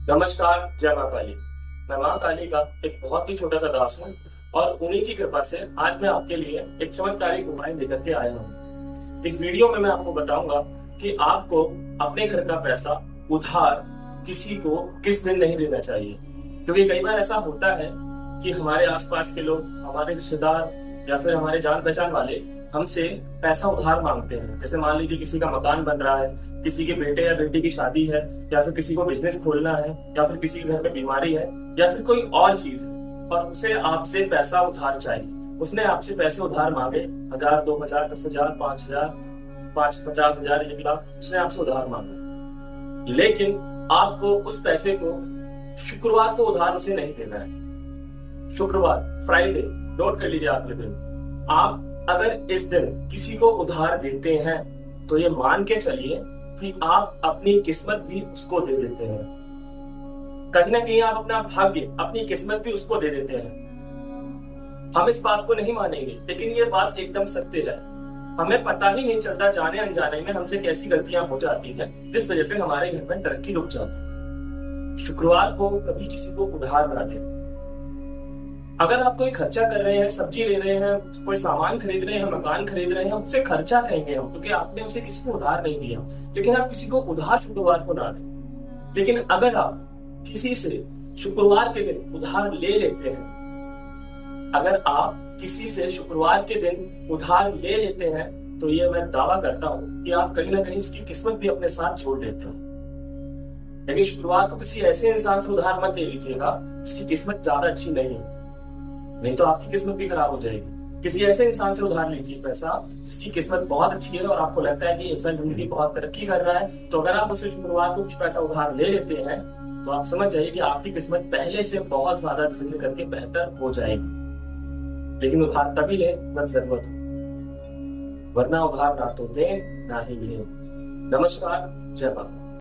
नमस्कार, जय माँ काली। मैं माँ काली का एक बहुत ही छोटा सा दास हूँ और उन्हीं की कृपा से आज मैं आपके लिए एक चमत्कारिक उपाय लेकर के आया हूँ। इस वीडियो में मैं आपको बताऊंगा कि आपको अपने घर का पैसा उधार किसी को किस दिन नहीं देना चाहिए, क्योंकि कई बार ऐसा होता है कि हमारे आसपास के लोग, हमारे रिश्तेदार या फिर हमारे जान पहचान वाले हमसे पैसा उधार मांगते हैं। जैसे मान लीजिए किसी का मकान बन रहा है, किसी के बेटे या बेटी की शादी है, या फिर किसी को बिजनेस खोलना है, या फिर किसी के घर में बीमारी है, या फिर कोई और चीज है और उसे आपसे पैसा उधार चाहिए। उसने आपसे पैसे उधार मांगे, 1000, 2000, 10,000, 5,000, 50,000, 1,00,000, उसने आपसे उधार मांगे। लेकिन आपको उस पैसे को शुक्रवार को उधार उसे नहीं देना है। शुक्रवार, फ्राइडे, नोट कर लीजिए आपके दिन। आप अगर इस दिन किसी को उधार देते हैं तो ये मान के चलिए कि आप अपनी किस्मत भी उसको दे देते हैं। कहीं ना कहीं आप अपना भाग्य, अपनी किस्मत भी उसको दे देते हैं। हम इस बात को नहीं मानेंगे, लेकिन ये बात एकदम सत्य है। हमें पता ही नहीं चलता जाने अनजाने में हमसे कैसी गलतियां हो जाती हैं, जिस वजह से हमारे घर में तरक्की रुक जाती है। शुक्रवार को कभी किसी को उधार ना दें। अगर आप कोई खर्चा कर रहे हैं, सब्जी ले रहे हैं, कोई सामान खरीद रहे हैं, मकान खरीद रहे हैं, उसे खर्चा कहेंगे हम, क्योंकि आपने उसे किसी को उधार नहीं दिया। लेकिन आप किसी को उधार शुक्रवार को ना दें। लेकिन अगर आप किसी से शुक्रवार के दिन उधार ले लेते हैं, अगर आप किसी से शुक्रवार के दिन उधार ले लेते हैं, तो ये मैं दावा करता हूं कि आप कहीं ना कहीं उसकी किस्मत भी अपने साथ जोड़ लेते हैं। लेकिन शुक्रवार को किसी ऐसे इंसान से उधार मत ले लीजिएगा जिसकी किस्मत ज्यादा अच्छी नहीं है, नहीं तो आपकी किस्मत भी खराब हो जाएगी। किसी ऐसे इंसान से उधार लीजिए पैसा जिसकी किस्मत बहुत अच्छी है और आपको लगता है कि इंसान जिंदगी बहुत तरक्की कर रहा है। तो अगर आप उसे शुक्रवार को कुछ पैसा उधार ले लेते हैं तो आप समझ जाइए कि आपकी किस्मत पहले से बहुत ज्यादा धीरे धीरे करके बेहतर हो जाएगी। लेकिन उधार तभी ले जब जरूरत हो, वरना उधार ना तो दें ना ही लें। नमस्कार, जय माता।